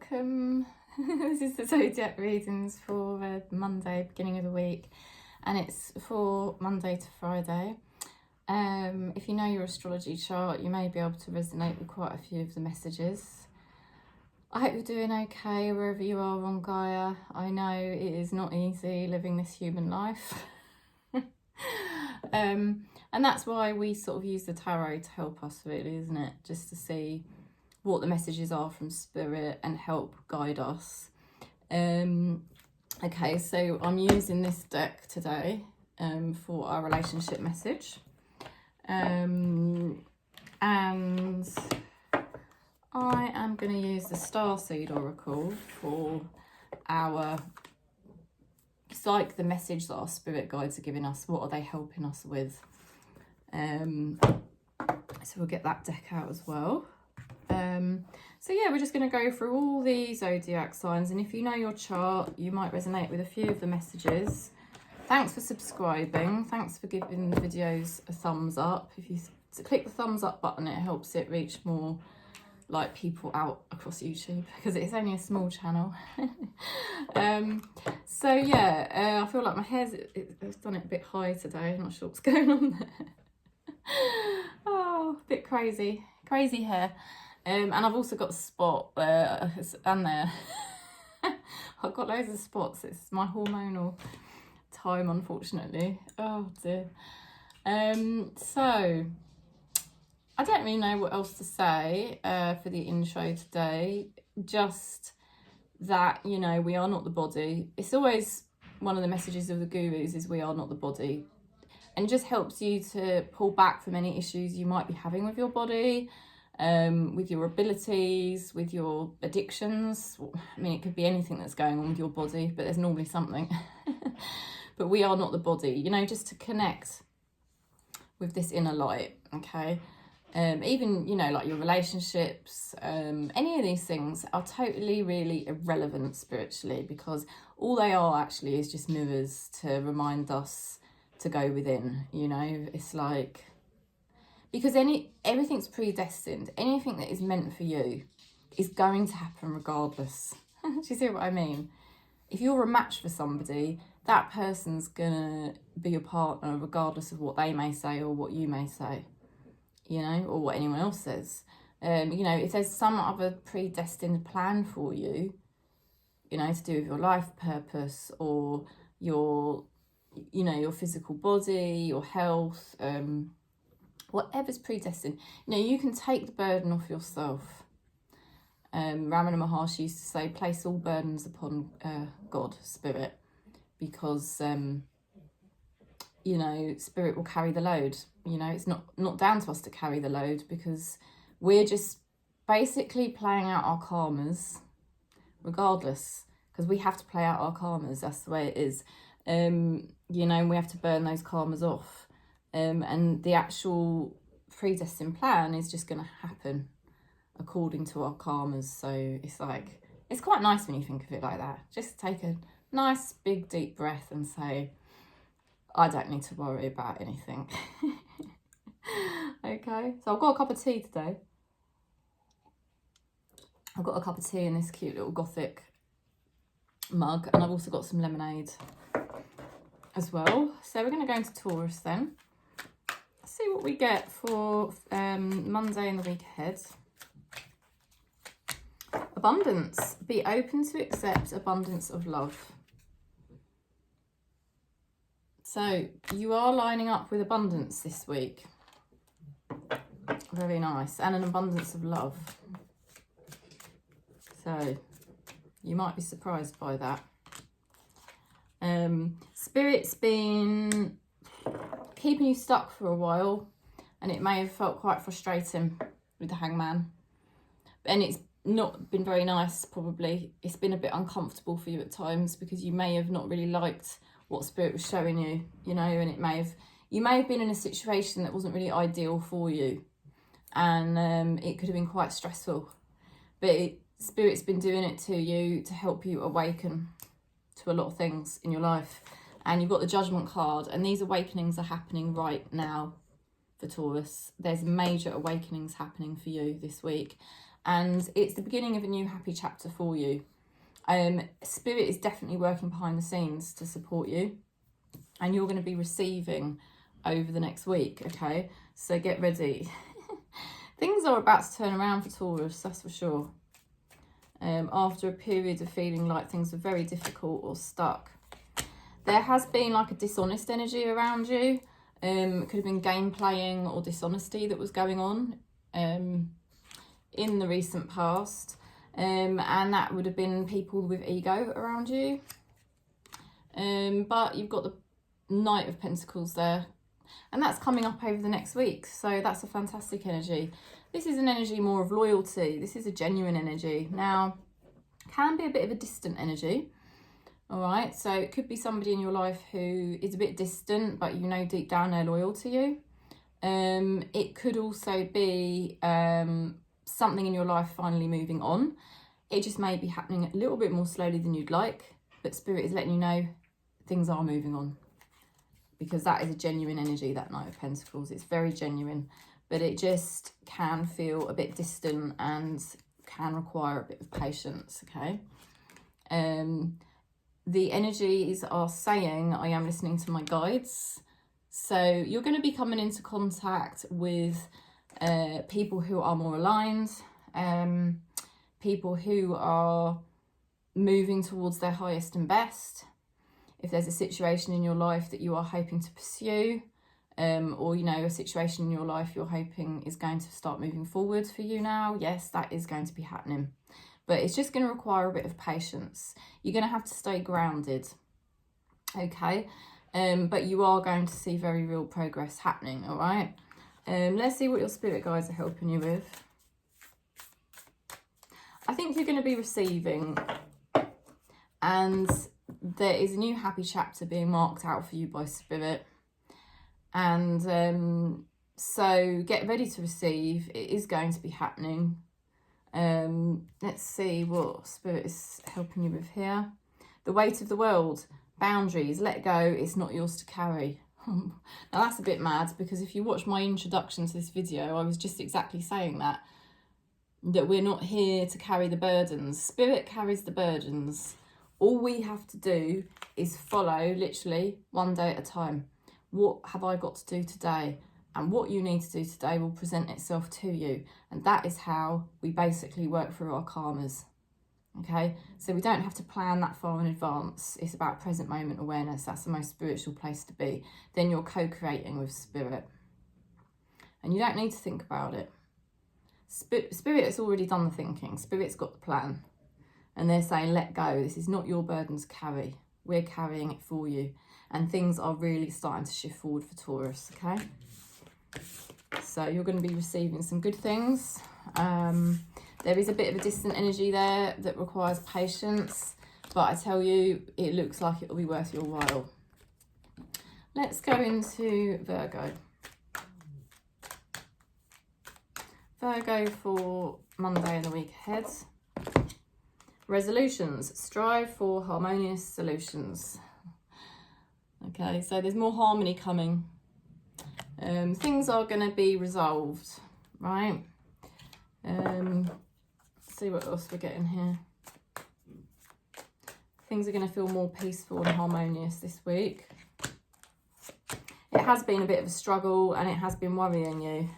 welcome. This is the Zodiac readings for Monday, beginning of the week, and it's for Monday to Friday. If you know your astrology chart, you may be able to resonate with quite a few of the messages. I hope you're doing okay wherever you are on Gaia. I know it is not easy living this human life. And that's why we sort of use the tarot to help us, really, isn't it? Just to see what the messages are from spirit and help guide us. Okay, so I'm using this deck today for our relationship message. And I am going to use the Starseed Oracle for it's like the message that our spirit guides are giving us. What are they helping us with? So we'll get that deck out as well. So yeah, we're just going to go through all the zodiac signs, and if you know your chart, you might resonate with a few of the messages. Thanks for subscribing. Thanks for giving the videos a thumbs up. If you click the thumbs up button, it helps it reach more like people out across YouTube, because it's only a small channel. So yeah, I feel like my hair's it's done it a bit high today. I'm not sure what's going on there. Oh, a bit crazy hair. And I've also got a spot there and there. I've got loads of spots. It's my hormonal time, unfortunately. Oh dear. So I don't really know what else to say for the intro today. Just that, you know, we are not the body. It's always one of the messages of the gurus is we are not the body. And it just helps you to pull back from any issues you might be having with your body, with your abilities, with your addictions. I mean, it could be anything that's going on with your body, but there's normally something. But we are not the body, you know, just to connect with this inner light, okay? Even, you know, like your relationships, any of these things are totally really irrelevant spiritually, because all they are actually is just mirrors to remind us to go within, you know. It's like, because everything's predestined. Anything that is meant for you is going to happen regardless. Do you see what I mean? If you're a match for somebody, that person's gonna be your partner regardless of what they may say or what you may say, you know, or what anyone else says. You know, if there's some other predestined plan for you, you know, to do with your life purpose or your, you know, your physical body, your health, whatever's predestined, you know, you can take the burden off yourself. Ramana Maharishi used to say, place all burdens upon God, spirit, because you know, spirit will carry the load. You know, it's not down to us to carry the load, because we're just basically playing out our karmas regardless, because we have to play out our karmas. That's the way it is. You know, we have to burn those karmas off. And the actual predestined plan is just going to happen according to our karmas. So it's like, it's quite nice when you think of it like that. Just take a nice big deep breath and say, I don't need to worry about anything. Okay, so I've got a cup of tea today. I've got a cup of tea in this cute little gothic mug, and I've also got some lemonade as well. So we're going to go into Taurus then. See what we get for Monday and the week ahead. Abundance. Be open to accept abundance of love. So you are lining up with abundance this week. Very nice. And an abundance of love. So you might be surprised by that. Spirit's been keeping you stuck for a while, and it may have felt quite frustrating with the Hangman, and it's not been very nice. Probably it's been a bit uncomfortable for you at times, because you may have not really liked what spirit was showing you, you know, and you may have been in a situation that wasn't really ideal for you, and it could have been quite stressful, but spirit's been doing it to you to help you awaken to a lot of things in your life. And you've got the Judgment card, and these awakenings are happening right now for Taurus. There's major awakenings happening for you this week, and it's the beginning of a new happy chapter for you. Spirit is definitely working behind the scenes to support you, and you're going to be receiving over the next week, okay? So get ready. Things are about to turn around for Taurus, that's for sure. After a period of feeling like things were very difficult or stuck. There has been like a dishonest energy around you. It could have been game playing or dishonesty that was going on in the recent past. And that would have been people with ego around you. But you've got the Knight of Pentacles there. And that's coming up over the next week. So that's a fantastic energy. This is an energy more of loyalty. This is a genuine energy. Now, can be a bit of a distant energy. All right, so it could be somebody in your life who is a bit distant, but you know deep down they're loyal to you. It could also be something in your life finally moving on. It just may be happening a little bit more slowly than you'd like, but Spirit is letting you know things are moving on, because that is a genuine energy, that Knight of Pentacles. It's very genuine, but it just can feel a bit distant and can require a bit of patience, okay? The energies are saying, I am listening to my guides. So you're going to be coming into contact with people who are more aligned, people who are moving towards their highest and best. If there's a situation in your life that you are hoping to pursue, or, you know, a situation in your life you're hoping is going to start moving forward for you now, yes, that is going to be happening. But it's just going to require a bit of patience. You're going to have to stay grounded, okay? But you are going to see very real progress happening, all right? Let's see what your spirit guides are helping you with. I think you're going to be receiving, and there is a new happy chapter being marked out for you by Spirit. And so get ready to receive. It is going to be happening. Let's see what Spirit is helping you with here. The weight of the world, boundaries, let go, it's not yours to carry. Now that's a bit mad, because if you watch my introduction to this video, I was just exactly saying that we're not here to carry the burdens. Spirit carries the burdens. All we have to do is follow, literally, one day at a time. What have I got to do today? And what you need to do today will present itself to you. And that is how we basically work through our karmas. Okay? So we don't have to plan that far in advance. It's about present moment awareness. That's the most spiritual place to be. Then you're co-creating with Spirit. And you don't need to think about it. Spirit has already done the thinking. Spirit's got the plan. And they're saying, let go. This is not your burden to carry. We're carrying it for you. And things are really starting to shift forward for Taurus, okay? So you're going to be receiving some good things. There is a bit of a distant energy there that requires patience, but I tell you, it looks like it will be worth your while. Let's go into Virgo. Virgo for Monday and the week ahead. Resolutions. Strive for harmonious solutions. Okay, so there's more harmony coming. Things are going to be resolved, right? See what else we're getting here. Things are going to feel more peaceful and harmonious this week. It has been a bit of a struggle, and it has been worrying you.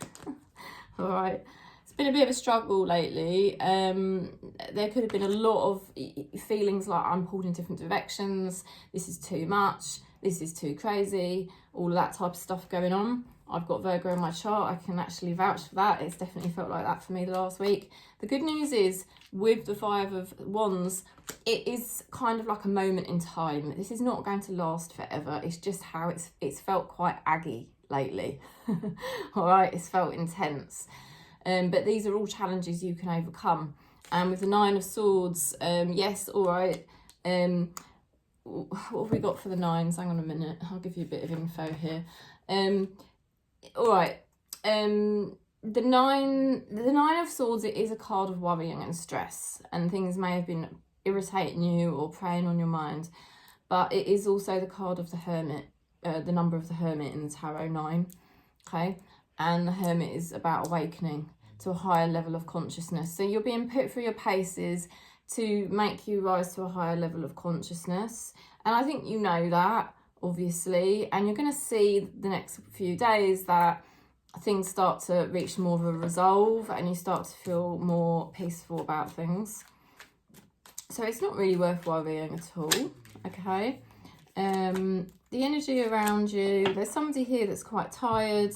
All right. It's been a bit of a struggle lately. There could have been a lot of feelings like I'm pulled in different directions. This is too much. This is too crazy. All of that type of stuff going on. I've got Virgo in my chart. I can actually vouch for that. It's definitely felt like that for me the last week. The good news is, with the Five of Wands, it is kind of like a moment in time. This is not going to last forever. It's just how it's felt quite aggy lately. All right, it's felt intense. But these are all challenges you can overcome. And with the Nine of Swords, yes, all right. What have we got for the nines? Hang on a minute. I'll give you a bit of info here. All right. The nine of Swords, it is a card of worrying and stress, and things may have been irritating you or preying on your mind, but it is also the card of the Hermit, the number of the Hermit in the Tarot 9. Okay, and the Hermit is about awakening. to a higher level of consciousness. So you're being put through your paces to make you rise to a higher level of consciousness. And I think you know that, obviously, and you're going to see the next few days that things start to reach more of a resolve and you start to feel more peaceful about things. So it's not really worth worrying at all, okay? The energy around you, there's somebody here that's quite tired,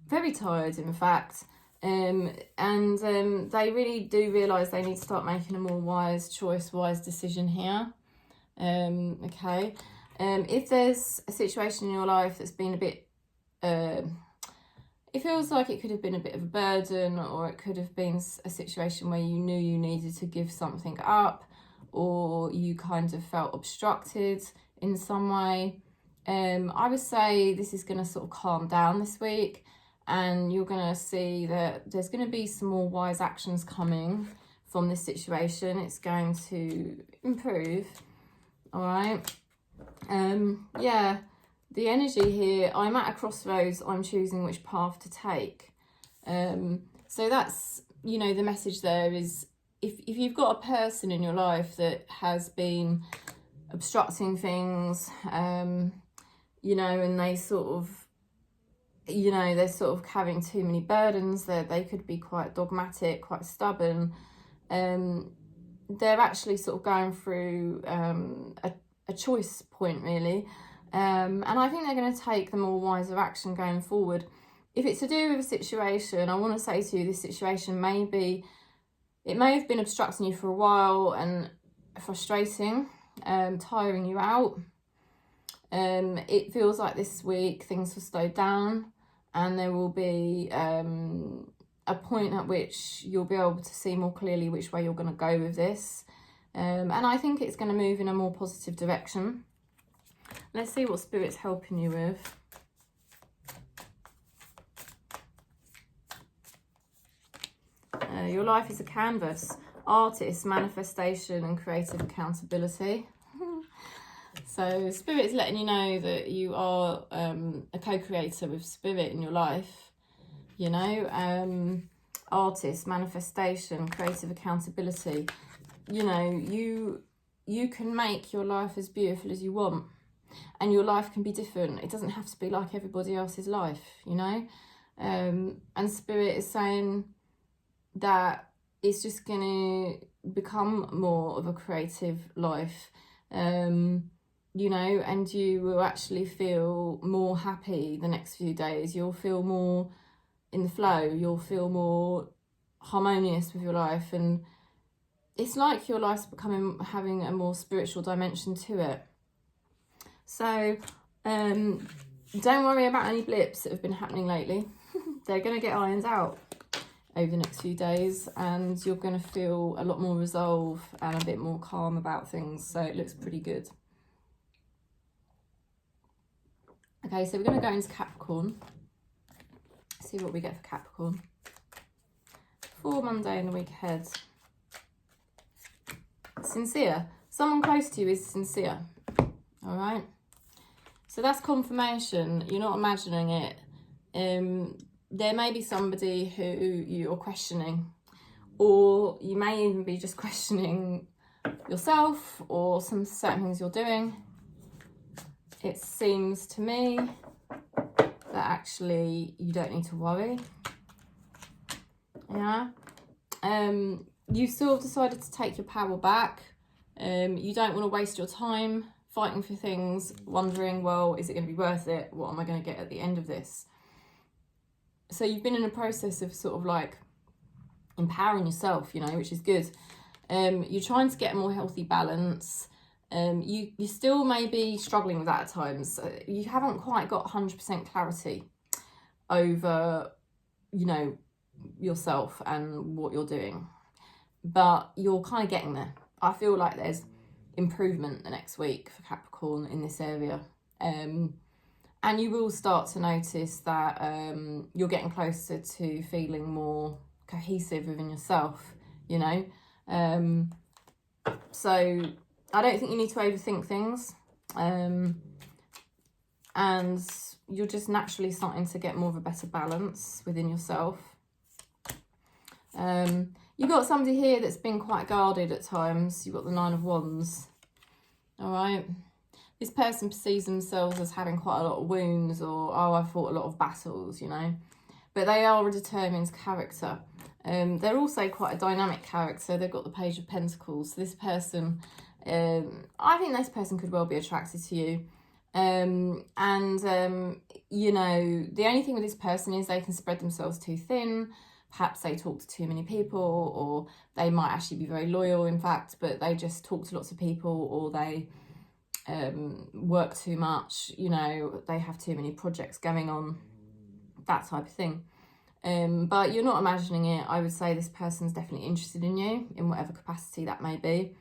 very tired in fact, and they really do realise they need to start making a more wise choice, wise decision here, okay? If there's a situation in your life that's been a bit, it feels like it could have been a bit of a burden, or it could have been a situation where you knew you needed to give something up, or you kind of felt obstructed in some way, I would say this is going to sort of calm down this week, and you're going to see that there's going to be some more wise actions coming from this situation. It's going to improve, all right? Yeah, the energy here, I'm at a crossroads, I'm choosing which path to take. So that's, you know, the message there is, if you've got a person in your life that has been obstructing things, you know, and they sort of, you know, they're sort of carrying too many burdens, they could be quite dogmatic, quite stubborn, they're actually sort of going through a choice point, really, and I think they're going to take the more wiser action going forward. If it's to do with a situation, I want to say to you, this situation it may have been obstructing you for a while and frustrating, tiring you out. It feels like this week things will slow down, and there will be a point at which you'll be able to see more clearly which way you're going to go with this. And I think it's going to move in a more positive direction. Let's see what Spirit's helping you with. Your life is a canvas. Artist, manifestation and creative accountability. So Spirit is letting you know that you are a co-creator with Spirit in your life. You know, artist, manifestation, creative accountability. You know, you can make your life as beautiful as you want, and your life can be different. It doesn't have to be like everybody else's life, you know. And Spirit is saying that it's just going to become more of a creative life, you know, and you will actually feel more happy the next few days. You'll feel more in the flow, you'll feel more harmonious with your life, and it's like your life's having a more spiritual dimension to it. So don't worry about any blips that have been happening lately. They're going to get ironed out over the next few days, and you're going to feel a lot more resolve and a bit more calm about things, so it looks pretty good. Okay, so we're going to go into Capricorn, see what we get for Capricorn for Monday and the week ahead. Sincere. Someone close to you is sincere, all right? So that's confirmation. You're not imagining it. There may be somebody who you're questioning, or you may even be just questioning yourself or some certain things you're doing. It seems to me that actually you don't need to worry. Yeah. You sort of decided to take your power back. You don't want to waste your time fighting for things, wondering, well, is it going to be worth it? What am I going to get at the end of this? So you've been in a process of sort of like empowering yourself, you know, which is good. You're trying to get a more healthy balance. You still may be struggling with that at times. You haven't quite got 100% clarity over, you know, yourself and what you're doing, but you're kind of getting there. I feel like there's improvement the next week for Capricorn in this area, and you will start to notice that you're getting closer to feeling more cohesive within yourself, you know. So I don't think you need to overthink things, and you're just naturally starting to get more of a better balance within yourself. You've got somebody here that's been quite guarded at times. You've got the Nine of Wands. All right. This person perceives themselves as having quite a lot of wounds, or, oh, I've fought a lot of battles, you know. But they are a determined character. They're also quite a dynamic character. They've got the Page of Pentacles. So this person, I think this person could well be attracted to you. You know, the only thing with this person is they can spread themselves too thin. Perhaps they talk to too many people, or they might actually be very loyal, in fact, but they just talk to lots of people, or they work too much, you know, they have too many projects going on, that type of thing. But you're not imagining it. I would say this person's definitely interested in you, in whatever capacity that may be.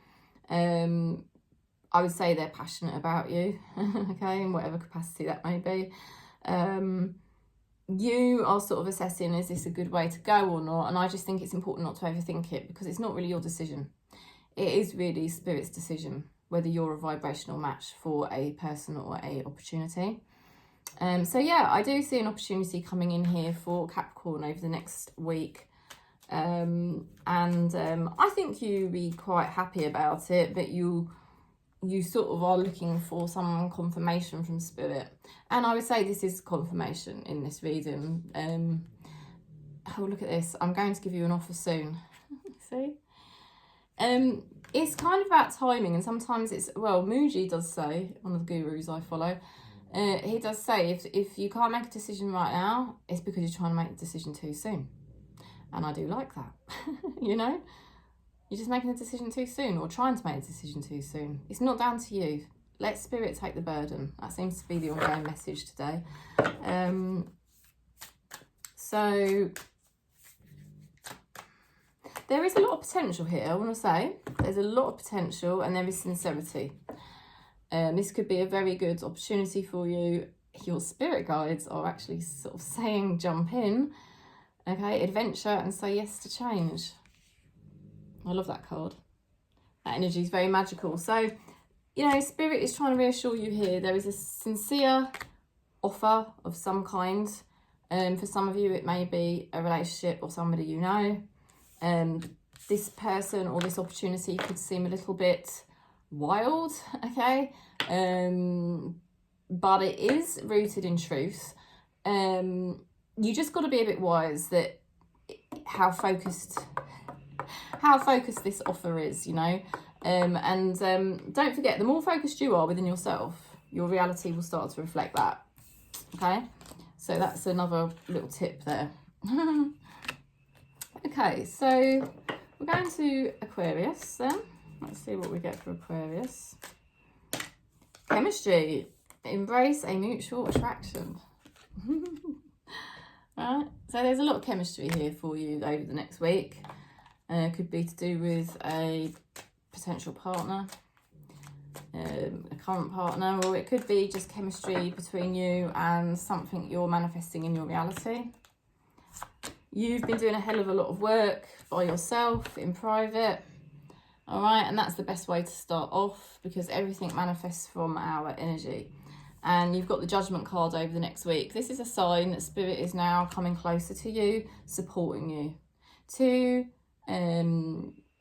I would say they're passionate about you, okay, in whatever capacity that may be. You are sort of assessing, is this a good way to go or not? And I just think it's important not to overthink it, because it's not really your decision. It is really Spirit's decision, whether you're a vibrational match for a person or a opportunity. So yeah, I do see an opportunity coming in here for Capricorn over the next week. I think you'll be quite happy about it, but you sort of are looking for some confirmation from Spirit. And I would say this is confirmation in this reading. Oh, look at this. I'm going to give you an offer soon. See? It's kind of about timing, and sometimes it's, well, Muji does say, one of the gurus I follow, he does say if you can't make a decision right now, it's because you're trying to make the decision too soon. And I do like that, you know? You're just making a decision too soon, or trying to make a decision too soon. It's not down to you. Let Spirit take the burden. That seems to be the ongoing message today. So there is a lot of potential here, I want to say. There's a lot of potential, and there is sincerity. This could be a very good opportunity for you. Your spirit guides are actually sort of saying jump in, okay, adventure, and say yes to change. I love that card. That energy is very magical. So, you know, Spirit is trying to reassure you here. There is a sincere offer of some kind. For some of you, it may be a relationship or somebody you know. This person or this opportunity could seem a little bit wild, okay? But it is rooted in truth. You just got to be a bit wise that how focused this offer is, you know. Don't forget, the more focused you are within yourself, your reality will start to reflect that, okay? So that's another little tip there. Okay, so we're going to Aquarius then. Let's see what we get for Aquarius. Chemistry. Embrace a mutual attraction. Right, so there's a lot of chemistry here for you over the next week. Could be to do with a potential partner, a current partner, or it could be just chemistry between you and something you're manifesting in your reality. You've been doing a hell of a lot of work by yourself in private, all right, and that's the best way to start off, because everything manifests from our energy. And you've got the Judgment card over the next week. This is a sign that Spirit is now coming closer to you, supporting you to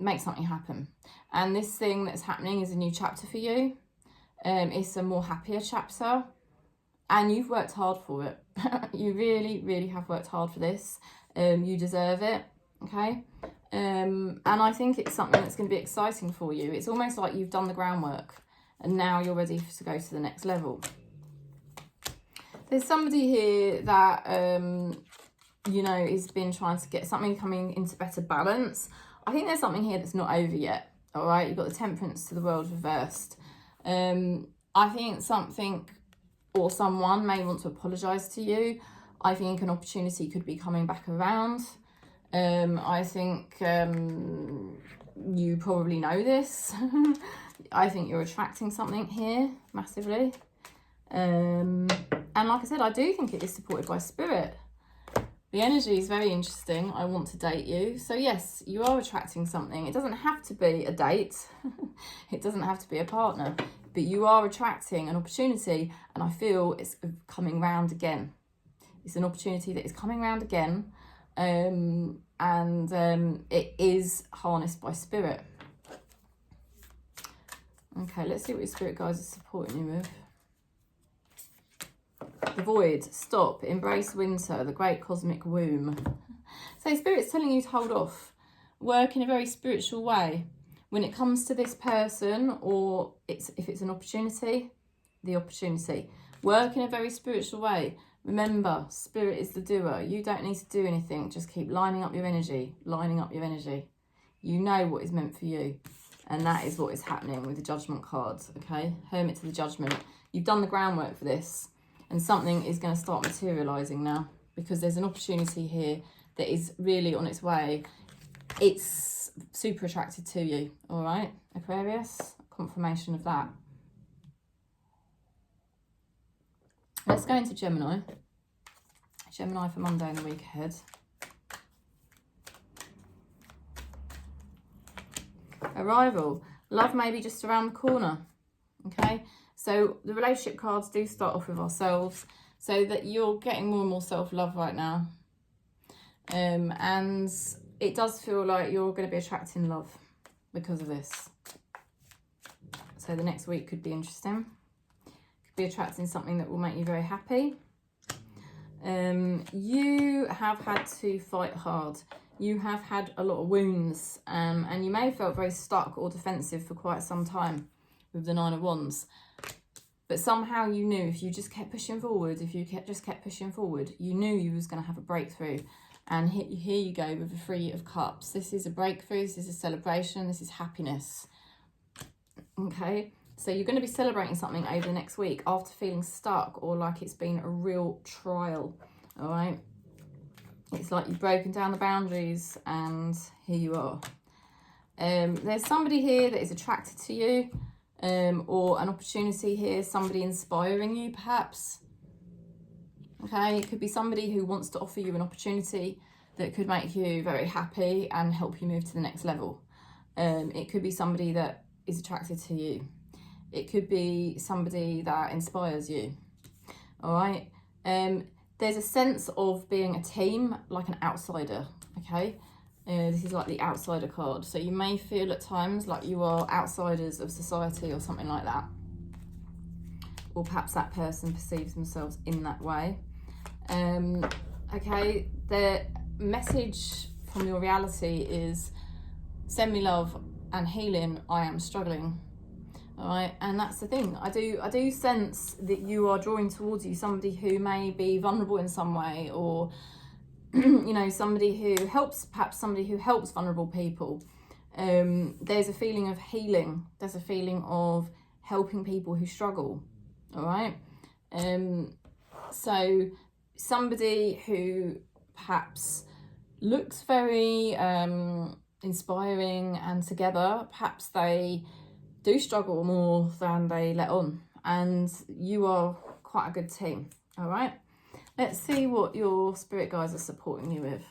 make something happen. And this thing that's happening is a new chapter for you. It's a more happier chapter, and you've worked hard for it. You really, really have worked hard for this. You deserve it, okay? And I think it's something that's going to be exciting for you. It's almost like you've done the groundwork, and now you're ready to go to the next level. There's somebody here that, you know, has been trying to get something coming into better balance. I think there's something here that's not over yet, all right? You've got the Temperance to the World reversed. I think something or someone may want to apologise to you. I think an opportunity could be coming back around. I think you probably know this. I think you're attracting something here massively. And like I said, I do think it is supported by Spirit. The energy is very interesting. I want to date you. So yes, you are attracting something. It doesn't have to be a date. It doesn't have to be a partner. But you are attracting an opportunity, and I feel it's coming round again. It's an opportunity that is coming round again. and it is harnessed by spirit. Okay, let's see what your spirit guides are supporting you with. The void, stop, embrace winter, the great cosmic womb. So spirit's telling you to hold off, work in a very spiritual way. When it comes to this person, or if it's an opportunity, the opportunity. Work in a very spiritual way. Remember, spirit is the doer. You don't need to do anything. Just keep lining up your energy, lining up your energy. You know what is meant for you. And that is what is happening with the Judgment cards, okay? Hermit to the Judgment. You've done the groundwork for this. And something is going to start materialising now. Because there's an opportunity here that is really on its way. It's super attracted to you, all right, Aquarius? Confirmation of that. Let's go into Gemini. Gemini for Monday and the week ahead. Arrival. Love may be just around the corner, okay? So the relationship cards do start off with ourselves, so that you're getting more and more self-love right now. And it does feel like you're going to be attracting love because of this. So the next week could be interesting. Could be attracting something that will make you very happy. You have had to fight hard. You have had a lot of wounds, and you may have felt very stuck or defensive for quite some time with the Nine of Wands. But somehow you knew if you just kept pushing forward, if you just kept pushing forward, you knew you was going to have a breakthrough. And here you go with the Three of Cups. This is a breakthrough, this is a celebration, this is happiness. Okay, so you're going to be celebrating something over the next week after feeling stuck or like it's been a real trial, all right? It's like you've broken down the boundaries and here you are. There's somebody here that is attracted to you, or an opportunity here, somebody inspiring you perhaps. Okay, it could be somebody who wants to offer you an opportunity that could make you very happy and help you move to the next level. It could be somebody that is attracted to you. It could be somebody that inspires you. All right. There's a sense of being a team, like an outsider. Okay. This is like the outsider card. So you may feel at times like you are outsiders of society or something like that. Or perhaps that person perceives themselves in that way. Okay, the message from your reality is send me love and healing. I am struggling. All right, and that's the thing. I do sense that you are drawing towards you somebody who may be vulnerable in some way, or you know, somebody who helps, perhaps somebody who helps vulnerable people. There's a feeling of healing. There's a feeling of helping people who struggle. All right. So somebody who perhaps looks very inspiring and together, perhaps they do struggle more than they let on, and you are quite a good team. All right. Let's see what your spirit guides are supporting you with.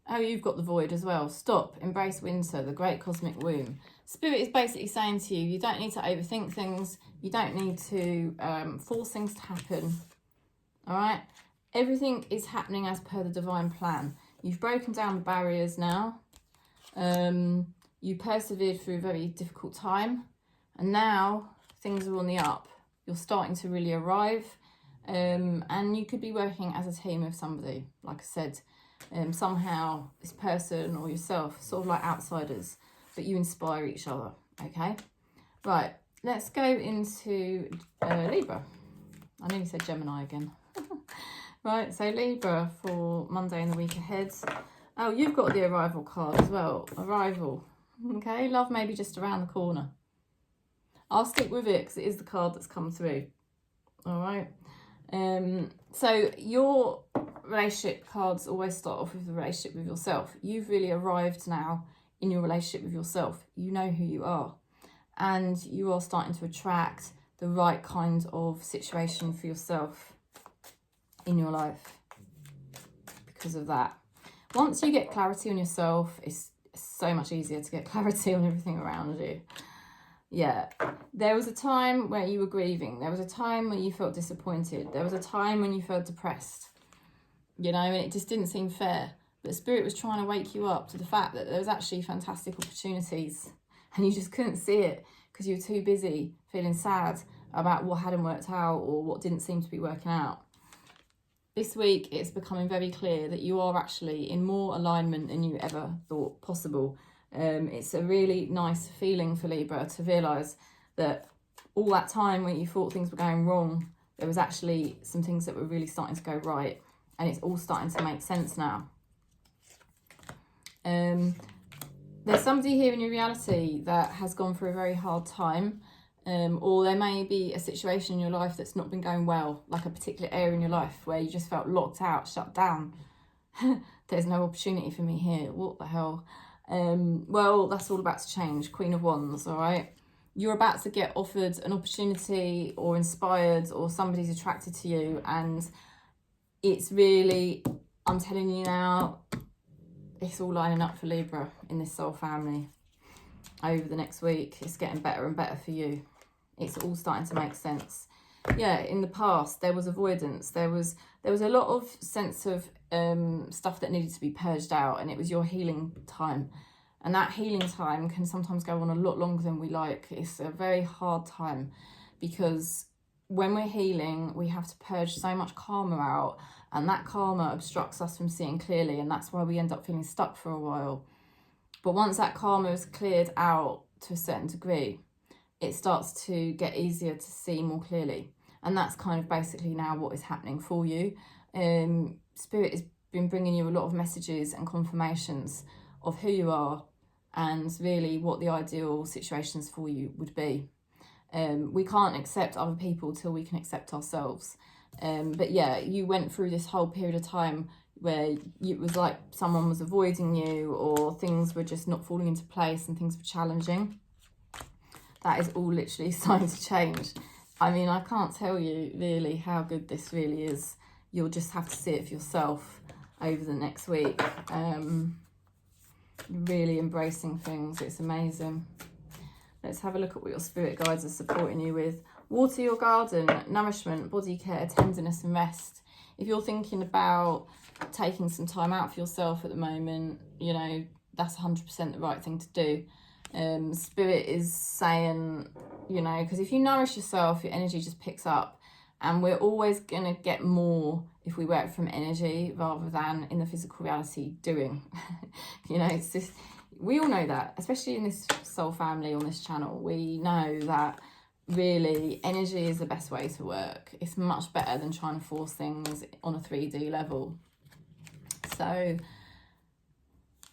Oh, you've got the void as well. Stop, embrace winter, the great cosmic womb. Spirit is basically saying to you, you don't need to overthink things. You don't need to force things to happen. All right? Everything is happening as per the divine plan. You've broken down the barriers now. You persevered through a very difficult time. And now things are on the up. You're starting to really arrive. And you could be working as a team with somebody, like I said. Somehow this person or yourself, sort of like outsiders, but you inspire each other, okay? Right, let's go into Libra. I nearly said Gemini again. Right, so Libra for Monday and the week ahead. Oh, you've got the Arrival card as well. Arrival, okay? Love may be just around the corner. I'll stick with it because it is the card that's come through, all right? So your relationship cards always start off with the relationship with yourself. You've really arrived now in your relationship with yourself. You know who you are, and you are starting to attract the right kind of situation for yourself in your life because of that. Once you get clarity on yourself, it's so much easier to get clarity on everything around you. Yeah, there was a time where you were grieving. There was a time when you felt disappointed. There was a time when you felt depressed, you know, and it just didn't seem fair. But Spirit was trying to wake you up to the fact that there was actually fantastic opportunities and you just couldn't see it because you were too busy feeling sad about what hadn't worked out or what didn't seem to be working out. This week, it's becoming very clear that you are actually in more alignment than you ever thought possible. It's a really nice feeling for Libra to realise that all that time when you thought things were going wrong, there was actually some things that were really starting to go right, and it's all starting to make sense now. There's somebody here in your reality that has gone through a very hard time, or there may be a situation in your life that's not been going well, like a particular area in your life where you just felt locked out, shut down. There's no opportunity for me here. What the hell? Well, that's all about to change. Queen of Wands, all right? You're about to get offered an opportunity or inspired, or somebody's attracted to you, and it's really, I'm telling you now, it's all lining up for Libra in this soul family. Over the next week, it's getting better and better for you. It's all starting to make sense. Yeah, in the past, there was avoidance. There was a lot of sense of stuff that needed to be purged out, and it was your healing time. And that healing time can sometimes go on a lot longer than we like. It's a very hard time because when we're healing, we have to purge so much karma out, and that karma obstructs us from seeing clearly, and that's why we end up feeling stuck for a while. But once that karma is cleared out to a certain degree, it starts to get easier to see more clearly. And that's kind of basically now what is happening for you. Spirit has been bringing you a lot of messages and confirmations of who you are and really what the ideal situations for you would be. We can't accept other people till we can accept ourselves. But yeah, you went through this whole period of time where it was like someone was avoiding you, or things were just not falling into place and things were challenging. That is all literally starting to change. I mean, I can't tell you really how good this really is. You'll just have to see it for yourself over the next week. Really embracing things. It's amazing. Let's have a look at what your spirit guides are supporting you with. Water your garden, nourishment, body care, tenderness and rest. If you're thinking about taking some time out for yourself at the moment, you know, that's 100% the right thing to do. Spirit is saying, you know, because if you nourish yourself, your energy just picks up, and we're always going to get more if we work from energy rather than in the physical reality doing. You know, it's just, we all know that, especially in this soul family on this channel, we know that really energy is the best way to work. It's much better than trying to force things on a 3D level. So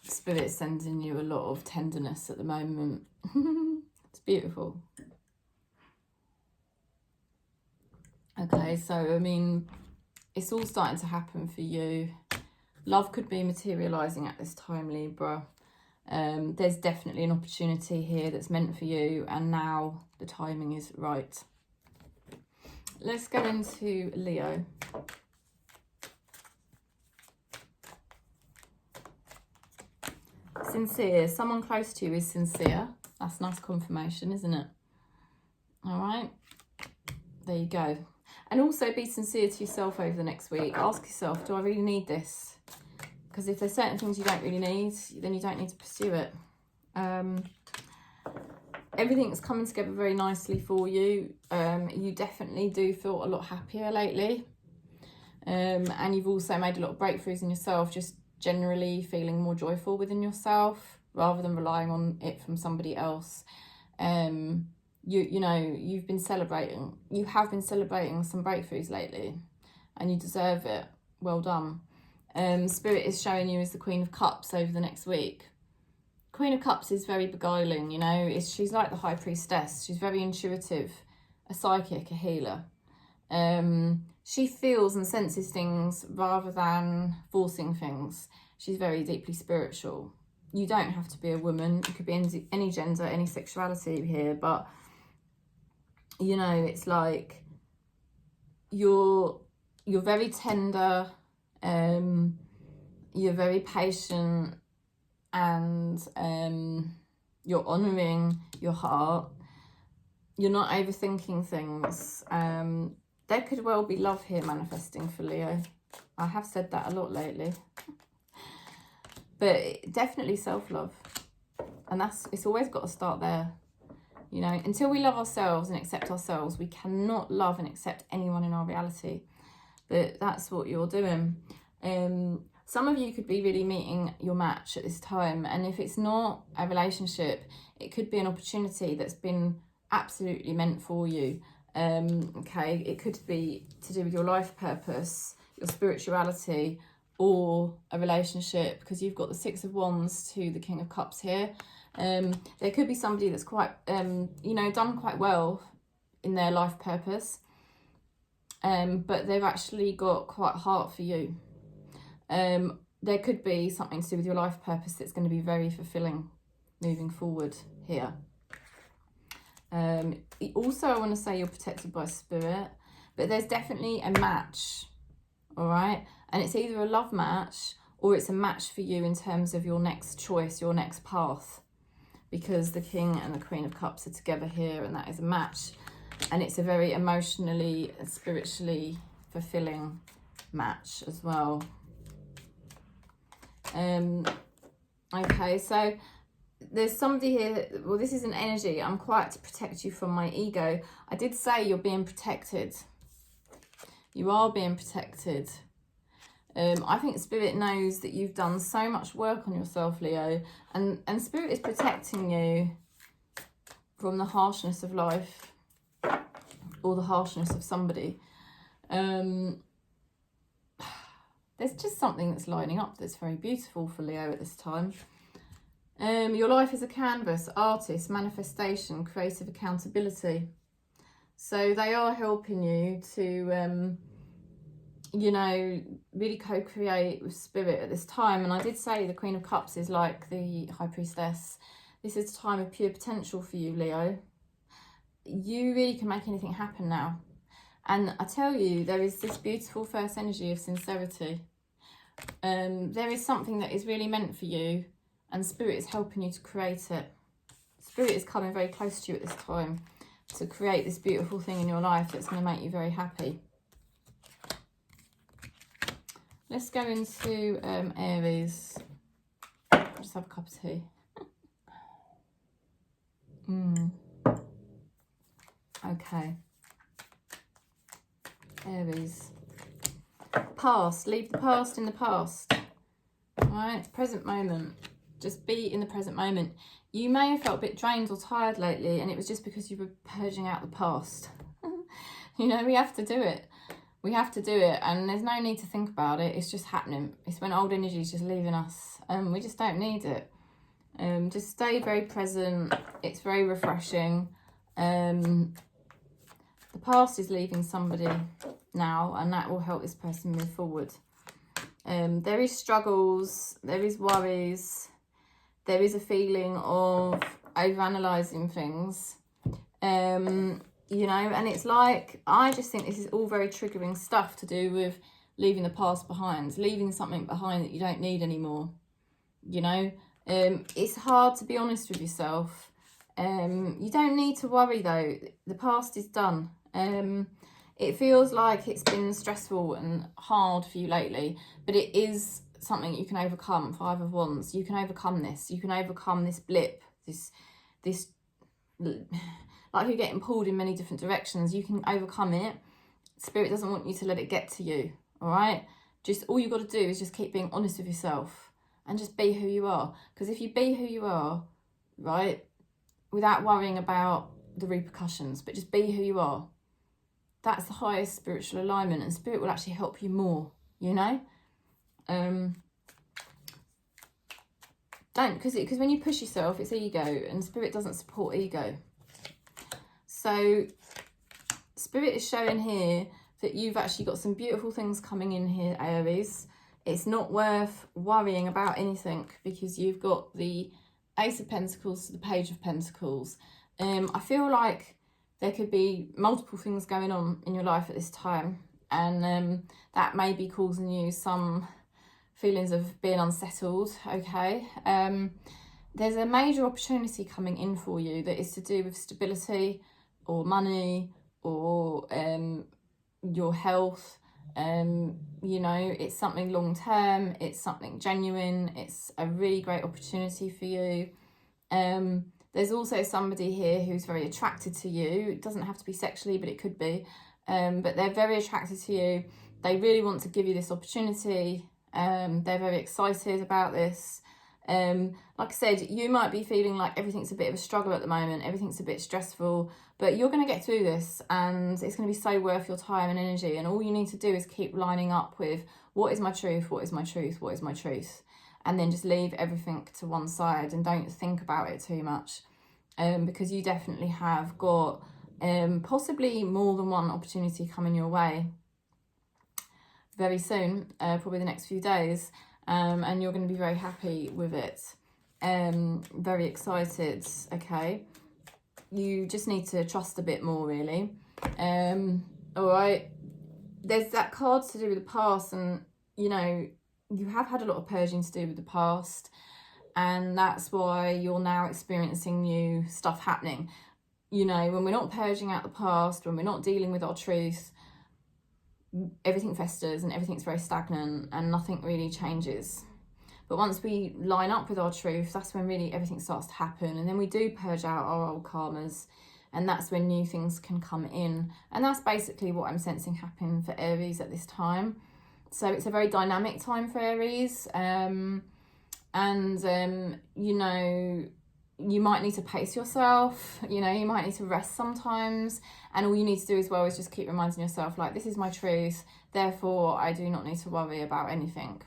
Spirit's sending you a lot of tenderness at the moment. It's beautiful. Okay, so I mean, it's all starting to happen for you. Love could be materializing at this time, Libra. There's definitely an opportunity here that's meant for you, and now the timing is right. Let's go into Leo. Sincere. Someone close to you is sincere. That's nice confirmation, isn't it? All right. There you go. And also be sincere to yourself over the next week. Ask yourself, do I really need this? Because if there's certain things you don't really need, then you don't need to pursue it. Everything's coming together very nicely for you. You definitely do feel a lot happier lately. And you've also made a lot of breakthroughs in yourself, just generally feeling more joyful within yourself rather than relying on it from somebody else. You know, you have been celebrating some breakthroughs lately, and you deserve it. Well done. Spirit is showing you as the Queen of Cups over the next week. Queen of Cups is very beguiling, you know. She's like the High Priestess. She's very intuitive, a psychic, a healer. She feels and senses things rather than forcing things. She's very deeply spiritual. You don't have to be a woman. You could be any gender, any sexuality here, but you know, it's like you're very tender, you're very patient, and you're honouring your heart. You're not overthinking things. There could well be love here manifesting for Leo. I have said that a lot lately. But definitely self-love. And it's always got to start there. You know, until we love ourselves and accept ourselves, we cannot love and accept anyone in our reality. But that's what you're doing. Some of you could be really meeting your match at this time. And if it's not a relationship, it could be an opportunity that's been absolutely meant for you. Okay, it could be to do with your life purpose, your spirituality, or a relationship, because you've got the Six of Wands to the King of Cups here. There could be somebody that's quite, you know, done quite well in their life purpose, but they've actually got quite a heart for you. There could be something to do with your life purpose that's going to be very fulfilling moving forward here. Also, I want to say you're protected by spirit, but there's definitely a match, all right? And it's either a love match or it's a match for you in terms of your next choice, your next path, because the King and the Queen of Cups are together here, and that is a match. And it's a very emotionally and spiritually fulfilling match as well. Okay, so there's somebody here, well, this is an energy. I'm quiet to protect you from my ego. I did say you're being protected. You are being protected. I think Spirit knows that you've done so much work on yourself, Leo, and Spirit is protecting you from the harshness of life or the harshness of somebody. There's just something that's lining up that's very beautiful for Leo at this time. Your life is a canvas, artist, manifestation, creative accountability. So they are helping you to, you know, really co-create with Spirit at this time. And I did say the Queen of Cups is like the High Priestess. This is a time of pure potential for you, Leo. You really can make anything happen now. And I tell you, there is this beautiful first energy of sincerity. There is something that is really meant for you, and Spirit is helping you to create it. Spirit is coming very close to you at this time to create this beautiful thing in your life that's going to make you very happy. Let's go into Aries. Just have a cup of tea. Okay. Aries. Past. Leave the past in the past. Alright, present moment. Just be in the present moment. You may have felt a bit drained or tired lately, and it was just because you were purging out the past. You know, we have to do it. We have to do it, and there's no need to think about it. It's just happening. It's when old energy is just leaving us. We just don't need it. Just stay very present. It's very refreshing. The past is leaving somebody now, and that will help this person move forward. There is struggles, there is worries, there is a feeling of overanalyzing things, you know, and it's like, I just think this is all very triggering stuff to do with leaving the past behind, leaving something behind that you don't need anymore, you know. It's hard to be honest with yourself. You don't need to worry though, the past is done. It feels like it's been stressful and hard for you lately, but it is something you can overcome. Five of Wands. You can overcome this. You can overcome this blip, this like you're getting pulled in many different directions. You can overcome it. Spirit doesn't want you to let it get to you, all right? Just all you got to do is just keep being honest with yourself and just be who you are. Because if you be who you are, right, without worrying about the repercussions, but just be who you are, that's the highest spiritual alignment, and Spirit will actually help you more, you know. Don't, because when you push yourself, it's ego, and Spirit doesn't support ego. So Spirit is showing here that you've actually got some beautiful things coming in here, Aries. It's not worth worrying about anything because you've got the Ace of Pentacles to the Page of Pentacles. I feel like there could be multiple things going on in your life at this time, and that may be causing you some feelings of being unsettled, okay? There's a major opportunity coming in for you that is to do with stability, or money or your health. You know, it's something long term, it's something genuine, it's a really great opportunity for you. There's also somebody here who's very attracted to you. It doesn't have to be sexually, but it could be. But they're very attracted to you. They really want to give you this opportunity. They're very excited about this. Like I said, you might be feeling like everything's a bit of a struggle at the moment, everything's a bit stressful, but you're going to get through this, and it's going to be so worth your time and energy. And all you need to do is keep lining up with, what is my truth, what is my truth, what is my truth, and then just leave everything to one side and don't think about it too much, because you definitely have got possibly more than one opportunity coming your way very soon, probably the next few days. And you're going to be very happy with it, very excited. Okay, you just need to trust a bit more, really. All right, there's that card to do with the past, and you know, you have had a lot of purging to do with the past, and that's why you're now experiencing new stuff happening. You know, when we're not purging out the past, when we're not dealing with our truth, everything festers and everything's very stagnant and nothing really changes. But once we line up with our truth, that's when really everything starts to happen, and then we do purge out our old karmas, and that's when new things can come in. And that's basically what I'm sensing happen for Aries at this time. So it's a very dynamic time for Aries, you know, you might need to pace yourself, you know, you might need to rest sometimes, and all you need to do as well is just keep reminding yourself, like, this is my truth, therefore I do not need to worry about anything.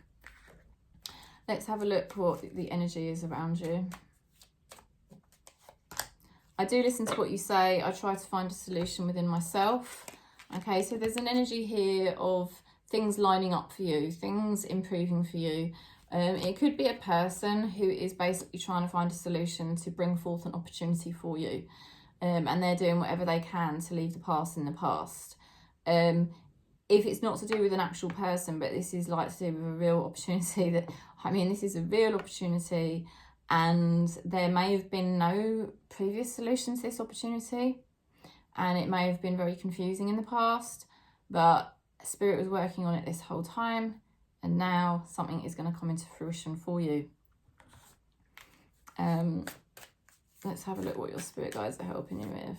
Let's have a look what the energy is around you. I do listen to what you say. I try to find a solution within myself. Okay, so there's an energy here of things lining up for you, things improving for you. It could be a person who is basically trying to find a solution to bring forth an opportunity for you. And they're doing whatever they can to leave the past in the past. If it's not to do with an actual person, but this is like to do with a real opportunity, that, I mean, this is a real opportunity, and there may have been no previous solution to this opportunity, and it may have been very confusing in the past, but Spirit was working on it this whole time, and now something is going to come into fruition for you. Let's have a look what your spirit guides are helping you with.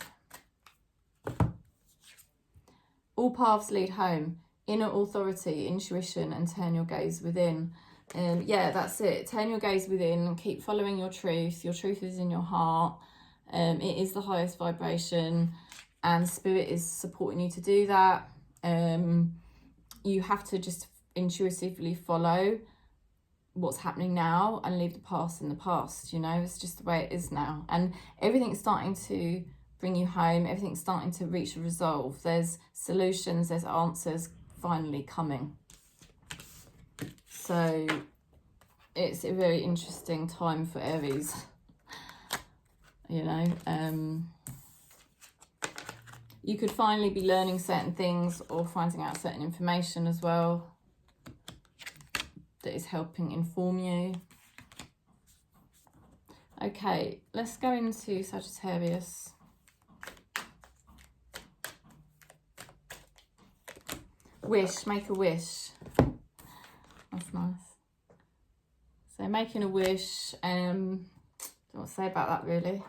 All paths lead home. Inner authority, intuition, and turn your gaze within. Yeah, that's it. Turn your gaze within and keep following your truth. Your truth is in your heart. It is the highest vibration, and Spirit is supporting you to do that. You have to just intuitively follow what's happening now and leave the past in the past. You know, it's just the way it is now, and everything's starting to bring you home. Everything's starting to reach a resolve. There's solutions, there's answers finally coming. So it's a very interesting time for Aries. You know, you could finally be learning certain things or finding out certain information as well that is helping inform you. Okay, let's go into Sagittarius. Wish, make a wish. That's nice. So making a wish, don't know what to say about that really.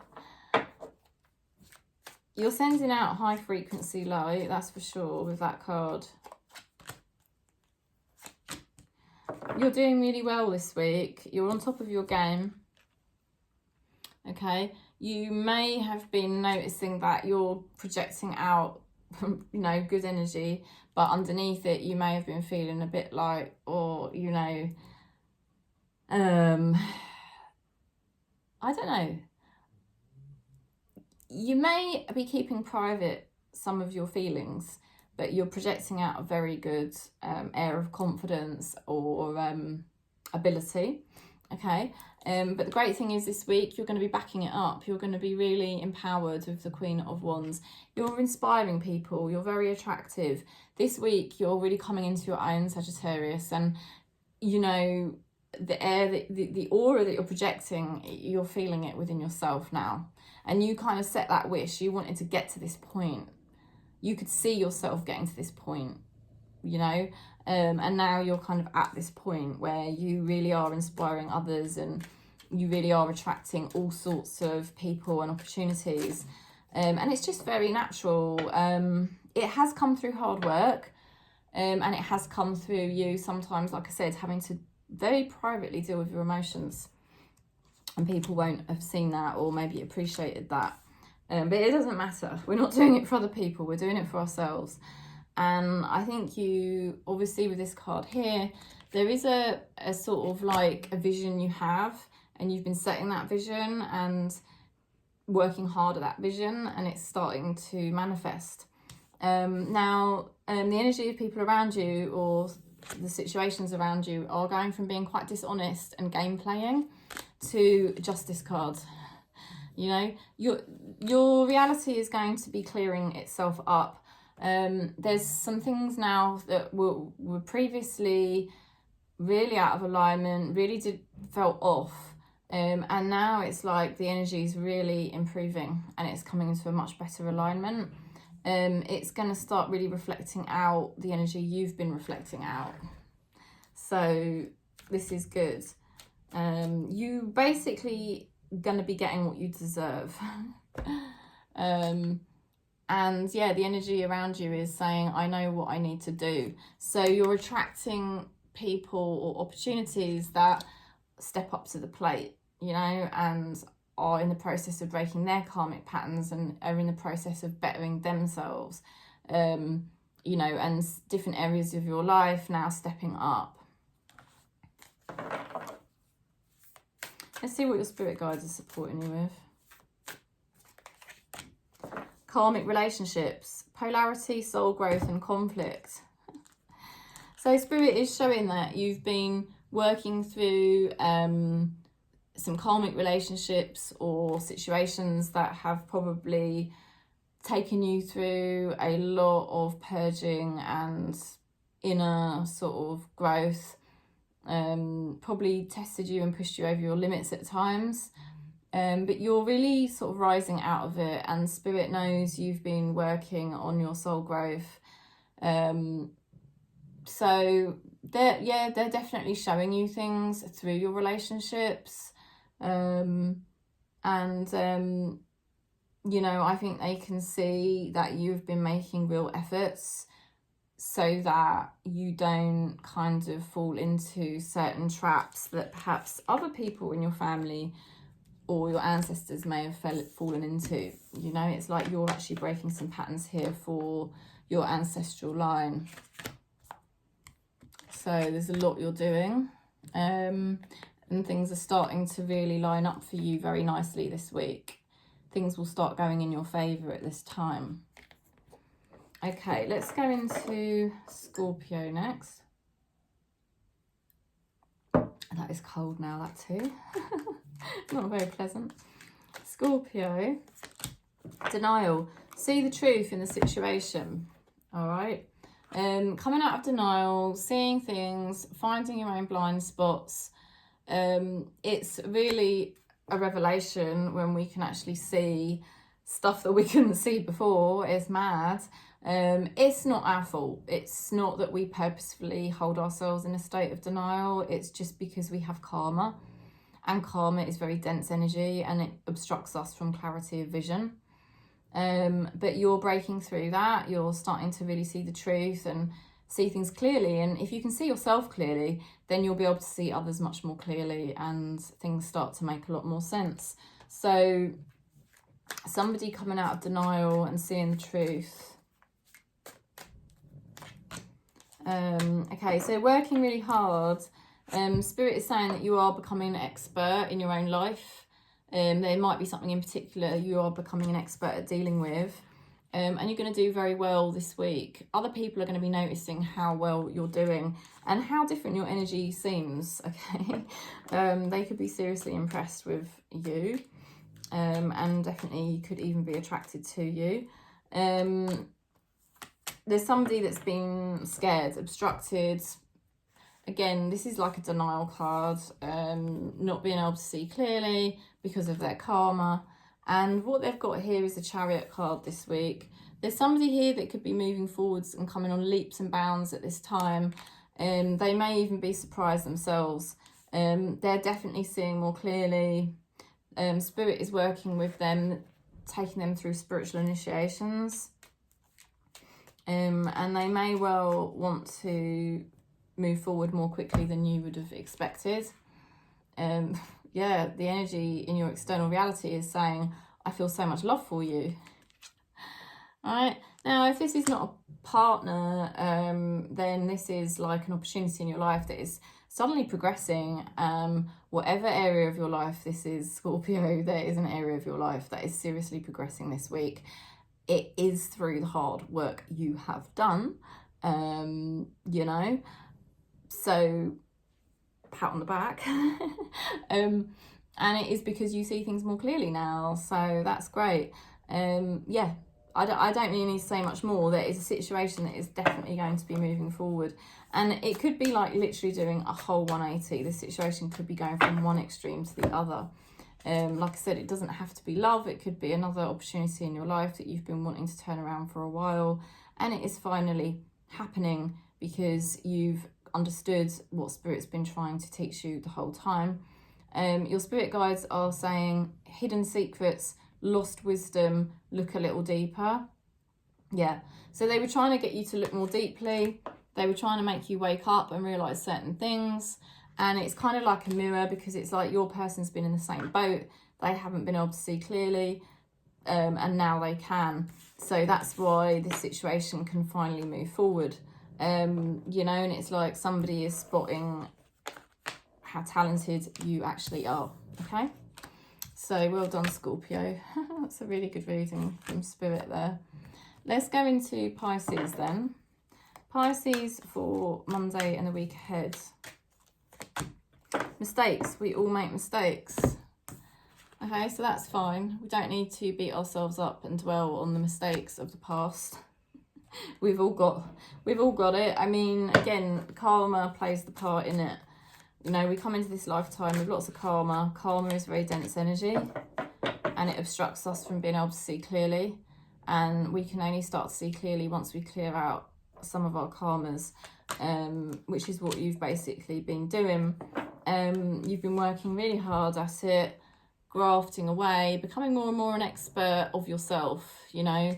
You're sending out high frequency light, that's for sure, with that card. You're doing really well this week. You're on top of your game. Okay, you may have been noticing that you're projecting out, you know, good energy, but underneath it you may have been feeling a bit like, or you know, I don't know, you may be keeping private some of your feelings, but you're projecting out a very good air of confidence or ability. Okay, but the great thing is this week you're going to be backing it up. You're going to be really empowered with the Queen of Wands. You're inspiring people. You're very attractive. This week you're really coming into your own, Sagittarius, and you know, the air, the aura that you're projecting, you're feeling it within yourself now. and you kind of set that wish. You wanted to get to this point. You could see yourself getting to this point, you know, and now you're kind of at this point where you really are inspiring others, and you really are attracting all sorts of people and opportunities, and it's just very natural. It has come through hard work, and it has come through you sometimes, like I said, having to very privately deal with your emotions, and people won't have seen that or maybe appreciated that, but it doesn't matter. We're not doing it for other people, we're doing it for ourselves. And I think you, obviously with this card here, there is a sort of like a vision you have, and you've been setting that vision and working hard at that vision, and it's starting to manifest. Now, the energy of people around you or the situations around you are going from being quite dishonest and game playing to Justice card. You know, your reality is going to be clearing itself up. There's some things now that were previously really out of alignment, really felt off, and now it's like the energy is really improving and it's coming into a much better alignment. It's going to start really reflecting out the energy you've been reflecting out, so this is good. You basically going to be getting what you deserve. And yeah, the energy around you is saying, I know what I need to do. So you're attracting people or opportunities that step up to the plate, you know, and are in the process of breaking their karmic patterns and are in the process of bettering themselves, you know, and different areas of your life now stepping up. Let's see what your spirit guides are supporting you with. Karmic relationships, polarity, soul growth and conflict. So spirit is showing that you've been working through some karmic relationships or situations that have probably taken you through a lot of purging and inner sort of growth, probably tested you and pushed you over your limits at times. But you're really sort of rising out of it, and spirit knows you've been working on your soul growth. So they're definitely showing you things through your relationships. You know, I think they can see that you've been making real efforts so that you don't kind of fall into certain traps that perhaps other people in your family or your ancestors may have fallen into. You know, it's like you're actually breaking some patterns here for your ancestral line. So there's a lot you're doing, and things are starting to really line up for you very nicely this week. Things will start going in your favour at this time. Okay, let's go into Scorpio next. That is cold now, that too. Not very pleasant. Scorpio, denial. See the truth in the situation. All right. Coming out of denial, seeing things, finding your own blind spots. It's really a revelation when we can actually see stuff that we couldn't see before. It's mad. It's not our fault. It's not that we purposefully hold ourselves in a state of denial. It's just because we have karma, and karma is very dense energy and it obstructs us from clarity of vision. But you're breaking through that. You're starting to really see the truth and see things clearly. And if you can see yourself clearly, then you'll be able to see others much more clearly, and things start to make a lot more sense. So somebody coming out of denial and seeing the truth. Okay, so working really hard. Spirit is saying that you are becoming an expert in your own life. There might be something in particular you are becoming an expert at dealing with. And you're going to do very well this week. Other people are going to be noticing how well you're doing and how different your energy seems, okay? They could be seriously impressed with you, and definitely could even be attracted to you. There's somebody that's been scared, obstructed. Again, this is like a denial card, not being able to see clearly because of their karma. And what they've got here is the Chariot card this week. There's somebody here that could be moving forwards and coming on leaps and bounds at this time. They may even be surprised themselves. They're definitely seeing more clearly. Spirit is working with them, taking them through spiritual initiations. And they may well want to move forward more quickly than you would have expected. Yeah, the energy in your external reality is saying, I feel so much love for you. All right. Now, if this is not a partner, then this is like an opportunity in your life that is suddenly progressing. Whatever area of your life this is, Scorpio, there is an area of your life that is seriously progressing this week. It is through the hard work you have done, you know, so pat on the back. And it is because you see things more clearly now, so that's great. Yeah, I don't really need to say much more. There is a situation that is definitely going to be moving forward, and it could be like literally doing a whole 180. This situation could be going from one extreme to the other. Like I said, it doesn't have to be love. It could be another opportunity in your life that you've been wanting to turn around for a while, and it is finally happening because you've understood what Spirit's been trying to teach you the whole time. Your spirit guides are saying hidden secrets, lost wisdom, look a little deeper. Yeah, so they were trying to get you to look more deeply. They were trying to make you wake up and realise certain things. And it's kind of like a mirror, because it's like your person's been in the same boat. They haven't been able to see clearly, and now they can. So that's why this situation can finally move forward. You know, and it's like somebody is spotting how talented you actually are, okay? So well done, Scorpio. That's a really good reading from Spirit there. Let's go into Pisces then. Pisces for Monday and the week ahead. Mistakes. We all make mistakes. Okay, so that's fine. We don't need to beat ourselves up and dwell on the mistakes of the past. We've all got it. I mean, again, karma plays the part in it. You know, we come into this lifetime with lots of karma. Karma is very dense energy, and it obstructs us from being able to see clearly. And we can only start to see clearly once we clear out some of our karmas, which is what you've basically been doing. You've been working really hard at it, grafting away, becoming more and more an expert of yourself, you know,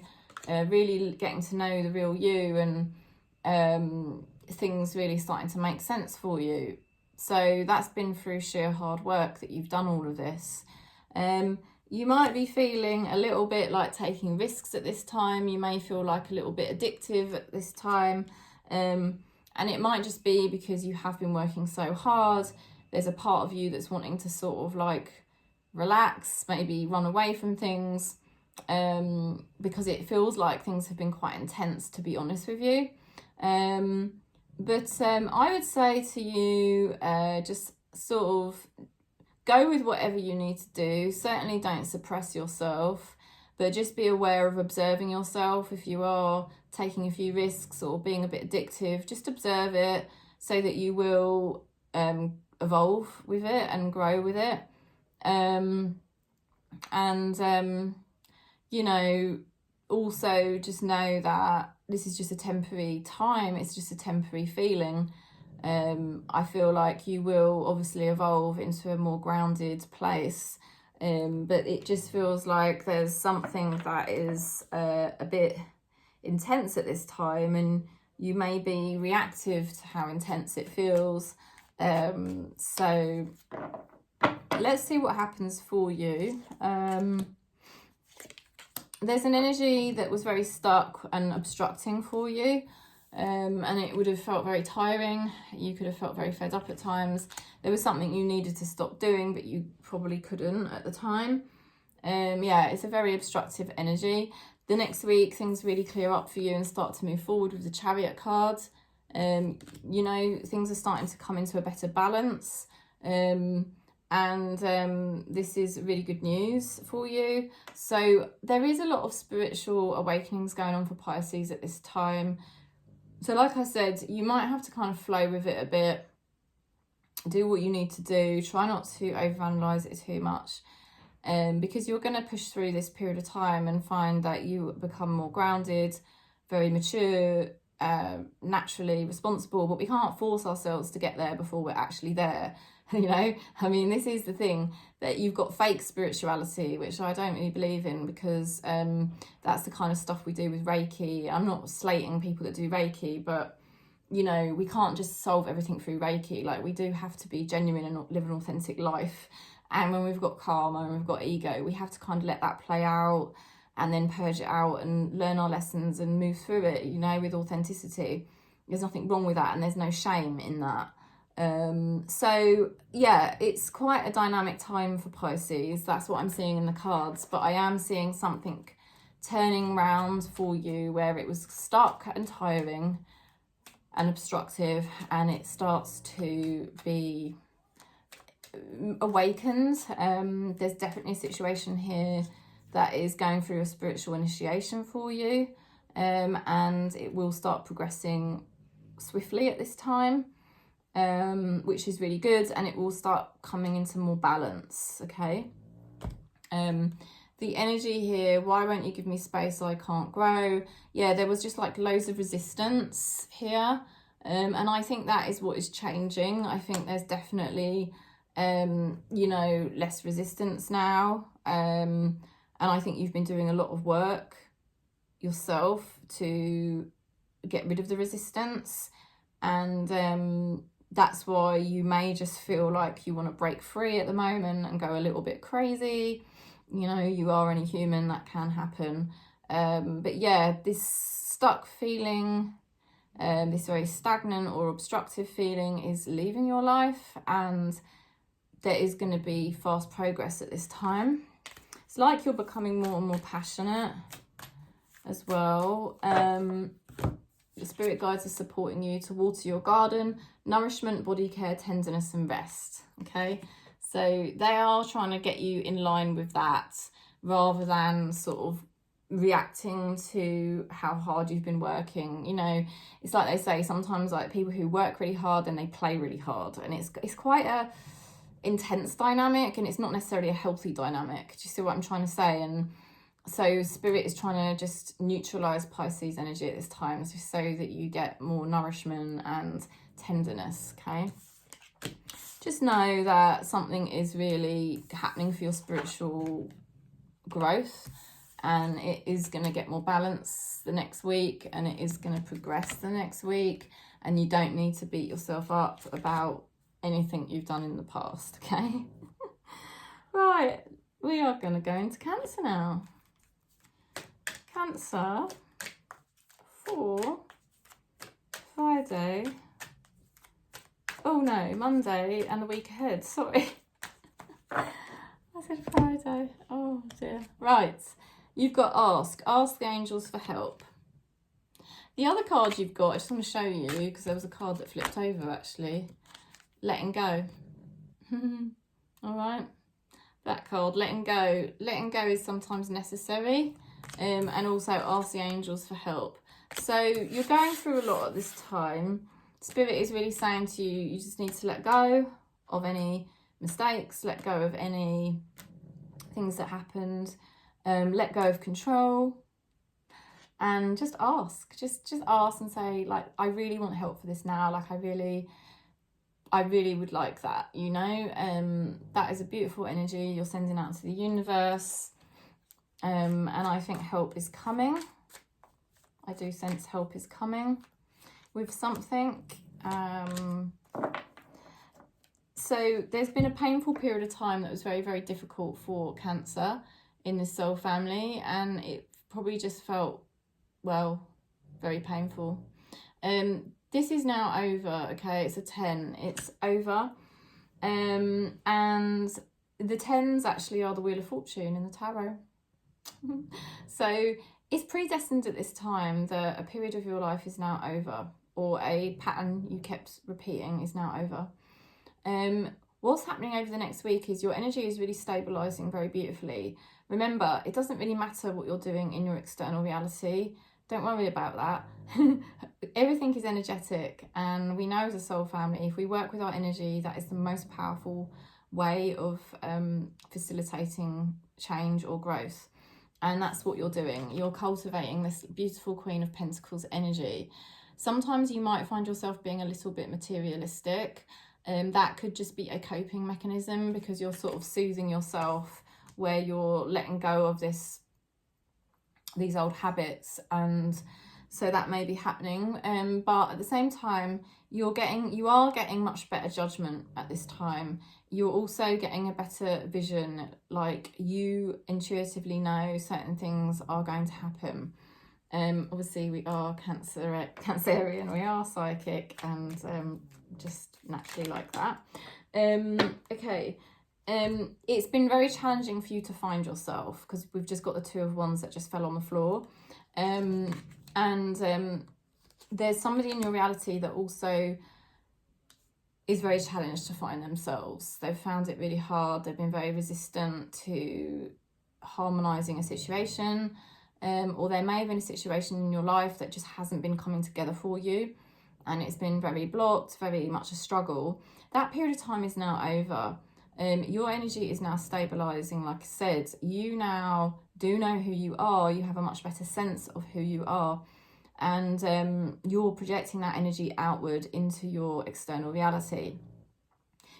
really getting to know the real you, and things really starting to make sense for you. So that's been through sheer hard work that you've done all of this. You might be feeling a little bit like taking risks at this time. You may feel like a little bit addictive at this time. And it might just be because you have been working so hard. There's a part of you that's wanting to sort of like relax, maybe run away from things, because it feels like things have been quite intense, to be honest with you. But I would say to you, just sort of go with whatever you need to do. Certainly don't suppress yourself, but just be aware of observing yourself. If you are taking a few risks or being a bit addictive, just observe it so that you will evolve with it and grow with it. You know, also just know that this is just a temporary time. It's just a temporary feeling. I feel like you will obviously evolve into a more grounded place, but it just feels like there's something that is a bit intense at this time, and you may be reactive to how intense it feels. So let's see what happens for you. There's an energy that was very stuck and obstructing for you, and it would have felt very tiring. You could have felt very fed up at times. There was something you needed to stop doing, but you probably couldn't at the time. Yeah, it's a very obstructive energy. The next week, things really clear up for you and start to move forward with the Chariot card. You know, things are starting to come into a better balance. This is really good news for you. So there is a lot of spiritual awakenings going on for Pisces at this time. So like I said, you might have to kind of flow with it a bit. Do what you need to do. Try not to overanalyze it too much. because you're going to push through this period of time and find that you become more grounded, very mature, naturally responsible, but we can't force ourselves to get there before we're actually there. You know, I mean, this is the thing, that you've got fake spirituality, which I don't really believe in, because that's the kind of stuff we do with Reiki. I'm not slating people that do Reiki, but you know, we can't just solve everything through Reiki. Like, we do have to be genuine and live an authentic life. And when we've got karma and we've got ego, we have to kind of let that play out and then purge it out and learn our lessons and move through it, you know, with authenticity. There's nothing wrong with that, and there's no shame in that. So yeah, it's quite a dynamic time for Pisces. That's what I'm seeing in the cards, but I am seeing something turning round for you where it was stuck and tiring and obstructive, and it starts to be awakened. There's definitely a situation here that is going through a spiritual initiation for you, and it will start progressing swiftly at this time, which is really good, and it will start coming into more balance. Okay. The energy here, why won't you give me space, I can't grow? Yeah, there was just like loads of resistance here, and I think that is what is changing. I think there's definitely you know, less resistance now, and I think you've been doing a lot of work yourself to get rid of the resistance, and that's why you may just feel like you want to break free at the moment and go a little bit crazy. You know, you are only human, that can happen. But yeah, this stuck feeling, this very stagnant or obstructive feeling is leaving your life, and there is going to be fast progress at this time. It's like you're becoming more and more passionate as well. The spirit guides are supporting you to water your garden, nourishment, body care, tenderness and rest. Okay, so they are trying to get you in line with that, rather than sort of reacting to how hard you've been working. You know, it's like they say sometimes, like, people who work really hard and they play really hard, and it's quite a intense dynamic, and it's not necessarily a healthy dynamic. Do you see what I'm trying to say? And so spirit is trying to just neutralize Pisces energy at this time, just so that you get more nourishment and tenderness. Okay, just know that something is really happening for your spiritual growth, and it is going to get more balance the next week, and it is going to progress the next week, and you don't need to beat yourself up about anything you've done in the past. Okay. Right, we are going to go into Cancer now. Cancer for Friday, oh no, Monday and the week ahead, sorry. I said Friday, oh dear. Right, you've got ask the angels for help. The other card you've got, I just want to show you, because there was a card that flipped over actually. Letting go. All right, that card, letting go. Letting go is sometimes necessary, and also ask the angels for help. So you're going through a lot at this time. Spirit is really saying to you, you just need to let go of any mistakes, let go of any things that happened, let go of control, and just ask. Just ask and say, like, I really want help for this now. Like, I really would like that, you know. That is a beautiful energy you're sending out to the universe, and I think help is coming. I do sense help is coming with something. So there's been a painful period of time that was very, very difficult for Cancer in the soul family, and it probably just felt, well, very painful. This is now over, okay? It's a 10. It's over. And the 10s actually are the Wheel of Fortune in the tarot. So it's predestined at this time that a period of your life is now over, or a pattern you kept repeating is now over. What's happening over the next week is your energy is really stabilizing very beautifully. Remember, it doesn't really matter what you're doing in your external reality. Don't worry about that. Everything is energetic, and we know as a soul family, if we work with our energy, that is the most powerful way of facilitating change or growth. And that's what you're doing. You're cultivating this beautiful Queen of Pentacles energy. Sometimes you might find yourself being a little bit materialistic. That could just be a coping mechanism, because you're sort of soothing yourself, where you're letting go of these old habits, and so that may be happening. But at the same time, you are getting much better judgment at this time. You're also getting a better vision, like you intuitively know certain things are going to happen. Obviously we are Cancerian, we are psychic, and just naturally like that. Okay. It's been very challenging for you to find yourself, because we've just got the Two of Wands that just fell on the floor. There's somebody in your reality that also is very challenged to find themselves. They've found it really hard. They've been very resistant to harmonizing a situation, or there may have been a situation in your life that just hasn't been coming together for you, and it's been very blocked, very much a struggle. That period of time is now over. Your energy is now stabilizing. Like I said, you now do know who you are. You have a much better sense of who you are, and you're projecting that energy outward into your external reality.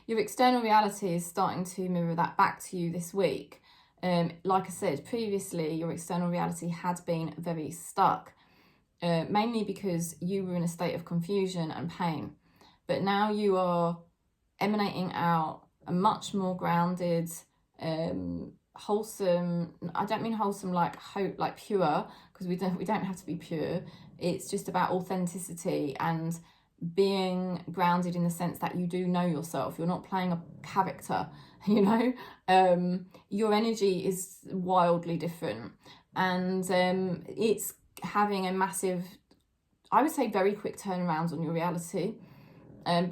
Your external reality is starting to mirror that back to you this week. Like I said previously, your external reality had been very stuck, mainly because you were in a state of confusion and pain. But now you are emanating out a much more grounded, wholesome. I don't mean wholesome like hope, like pure, because we don't have to be pure. It's just about authenticity and being grounded in the sense that you do know yourself. You're not playing a character, you know. Your energy is wildly different, and it's having a massive, I would say very quick turnaround on your reality.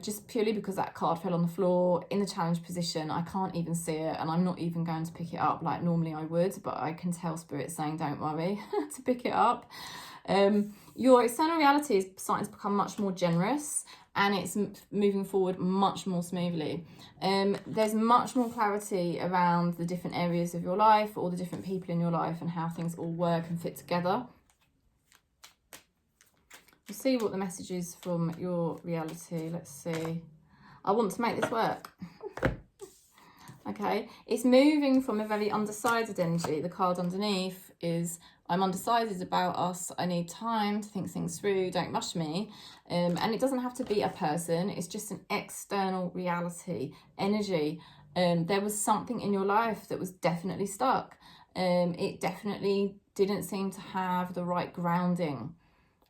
Just purely because that card fell on the floor in the challenge position. I can't even see it, and I'm not even going to pick it up like normally I would, but I can tell Spirit saying don't worry to pick it up. Your external reality is starting to become much more generous, and it's moving forward much more smoothly. There's much more clarity around the different areas of your life, or the different people in your life, and how things all work and fit together. We'll see what the message is from your reality. Let's see. I want to make this work. Okay. It's moving from a very undecided energy. The card underneath is, I'm undecided about us. I need time to think things through. Don't rush me. And it doesn't have to be a person. It's just an external reality, energy. There was something in your life that was definitely stuck. It definitely didn't seem to have the right grounding.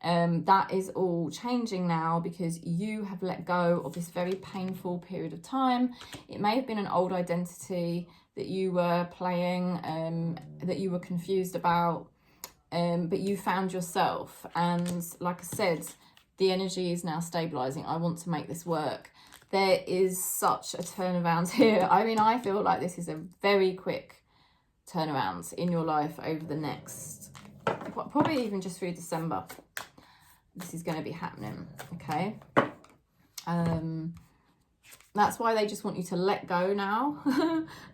That is all changing now, because you have let go of this very painful period of time. It may have been an old identity that you were playing, that you were confused about, but you found yourself. And like I said, the energy is now stabilizing. I want to make this work. There is such a turnaround here. I mean, I feel like this is a very quick turnaround in your life over the next, probably even just through December. This is going to be happening, okay? That's why they just want you to let go now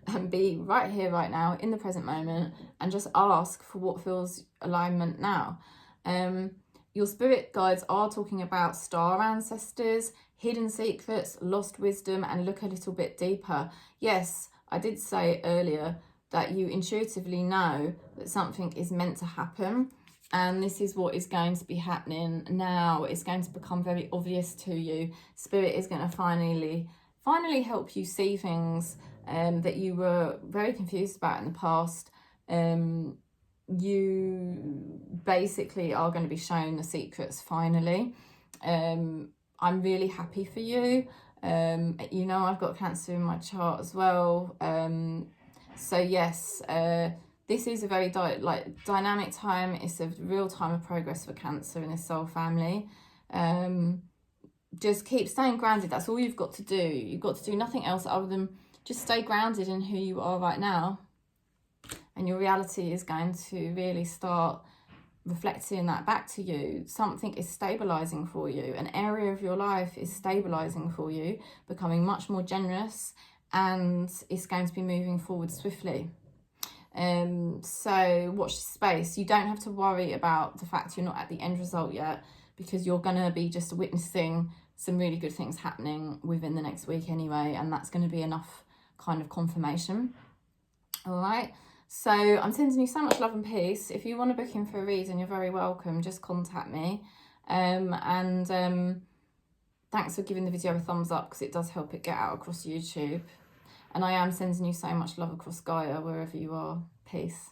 and be right here, right now, in the present moment, and just ask for what feels alignment now. Your spirit guides are talking about star ancestors, hidden secrets, lost wisdom, and look a little bit deeper. Yes, I did say earlier that you intuitively know that something is meant to happen. And this is what is going to be happening now. It's going to become very obvious to you. Spirit is going to finally help you see things that you were very confused about in the past. You basically are going to be shown the secrets finally. I'm really happy for you. You know, I've got Cancer in my chart as well. So yes, this is a very dynamic time. It's a real time of progress for Cancer in this soul family. Just keep staying grounded. That's all you've got to do. You've got to do nothing else other than just stay grounded in who you are right now. And your reality is going to really start reflecting that back to you. Something is stabilizing for you. An area of your life is stabilizing for you, becoming much more generous. and it's going to be moving forward swiftly. So watch the space. You don't have to worry about the fact you're not at the end result yet, because you're going to be just witnessing some really good things happening within the next week anyway, and that's going to be enough kind of confirmation. All right, so I'm sending you so much love and peace. If you want to book in for a reading, you're very welcome. Just contact me. Thanks for giving the video a thumbs up, because it does help it get out across YouTube. And I am sending you so much love across Gaia, wherever you are. Peace.